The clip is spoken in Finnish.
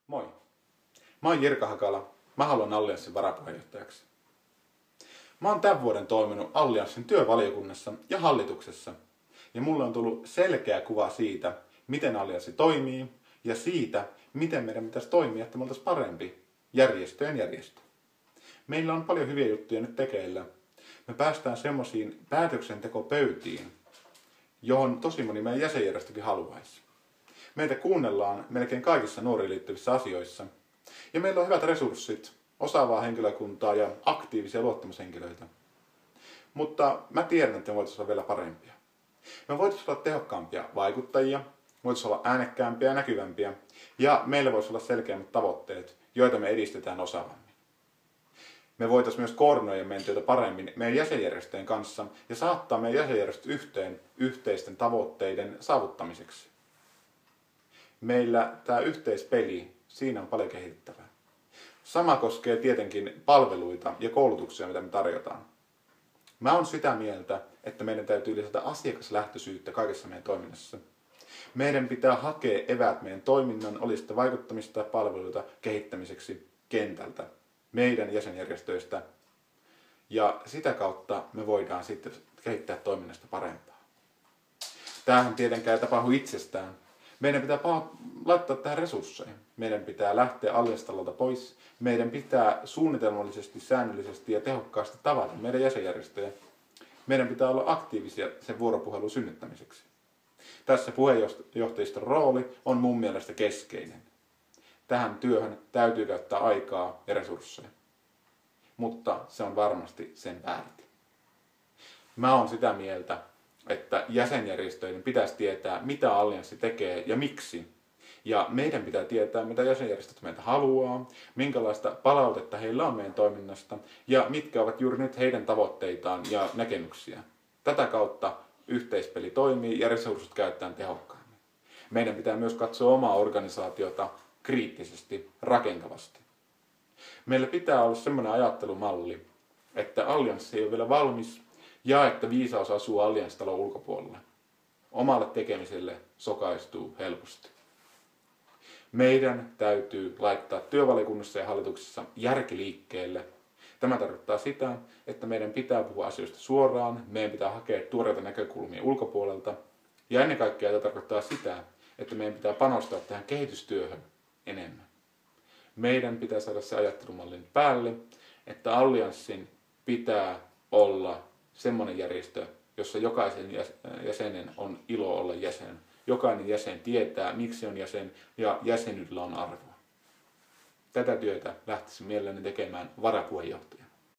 Moi. Mä oon Jirka Hakala. Mä haluan Allianssin varapuheenjohtajaksi. Mä oon tämän vuoden toiminut Allianssin työvaliokunnassa ja hallituksessa. Ja mulle on tullut selkeä kuva siitä, miten Allianssi toimii ja siitä, miten meidän pitäisi toimia, että me oltaisiin parempi järjestöjen järjestö. Meillä on paljon hyviä juttuja nyt tekeillä. Me päästään semmoisiin päätöksentekopöytiin, johon tosi moni meidän jäsenjärjestökin haluaisi. Meitä kuunnellaan melkein kaikissa nuoriin liittyvissä asioissa. Ja meillä on hyvät resurssit, osaavaa henkilökuntaa ja aktiivisia luottamushenkilöitä. Mutta mä tiedän, että me voitaisiin olla vielä parempia. Me voitaisiin olla tehokkaampia vaikuttajia, voitaisiin olla äänekkäämpiä ja näkyvämpiä, ja meillä voisi olla selkeämmät tavoitteet, joita me edistetään osaavammin. Me voitaisiin myös koordinoida meidän työtä paremmin meidän jäsenjärjestöjen kanssa ja saattaa meidän jäsenjärjestöt yhteen yhteisten tavoitteiden saavuttamiseksi. Meillä tämä yhteispeli, siinä on paljon kehitettävää. Sama koskee tietenkin palveluita ja koulutuksia, mitä me tarjotaan. Mä oon sitä mieltä, että meidän täytyy lisätä asiakaslähtöisyyttä kaikessa meidän toiminnassa. Meidän pitää hakea eväät meidän toiminnan, oli sitä vaikuttamista tai palveluita kehittämiseksi kentältä, meidän jäsenjärjestöistä. Ja sitä kautta me voidaan sitten kehittää toiminnasta parempaa. Tämähän tietenkään ei tapahdu itsestään. Meidän pitää laittaa tähän resursseja. Meidän pitää lähteä Allianssi-talolta pois. Meidän pitää suunnitelmallisesti, säännöllisesti ja tehokkaasti tavata meidän jäsenjärjestöjä. Meidän pitää olla aktiivisia sen vuoropuhelun synnyttämiseksi. Tässä puheenjohtajiston rooli on mun mielestä keskeinen. Tähän työhön täytyy käyttää aikaa ja resursseja. Mutta se on varmasti sen väärti. Mä oon sitä mieltä, että jäsenjärjestöiden pitäisi tietää, mitä Allianssi tekee ja miksi. Ja meidän pitää tietää, mitä jäsenjärjestöt meiltä haluaa, minkälaista palautetta heillä on meidän toiminnasta ja mitkä ovat juuri nyt heidän tavoitteitaan ja näkemyksiä. Tätä kautta yhteispeli toimii ja resurssit käytetään tehokkaammin. Meidän pitää myös katsoa omaa organisaatiota kriittisesti, rakentavasti. Meillä pitää olla sellainen ajattelumalli, että Allianssi ei ole vielä valmis ja että viisaus asuu Allianssi-talon ulkopuolella. Omalle tekemiselle sokaistuu helposti. Meidän täytyy laittaa työvaliokunnassa ja hallituksessa järki liikkeelle. Tämä tarkoittaa sitä, että meidän pitää puhua asioista suoraan, meidän pitää hakea tuoreita näkökulmia ulkopuolelta. Ja ennen kaikkea tämä tarkoittaa sitä, että meidän pitää panostaa tähän kehitystyöhön enemmän. Meidän pitää saada se ajattelumalli päälle, että Allianssin pitää olla semmoinen järjestö, jossa jokaisen jäsenen on ilo olla jäsen. Jokainen jäsen tietää, miksi on jäsen ja jäsenyydellä on arvoa. Tätä työtä lähtisin mielelläni tekemään varapuheenjohtaja.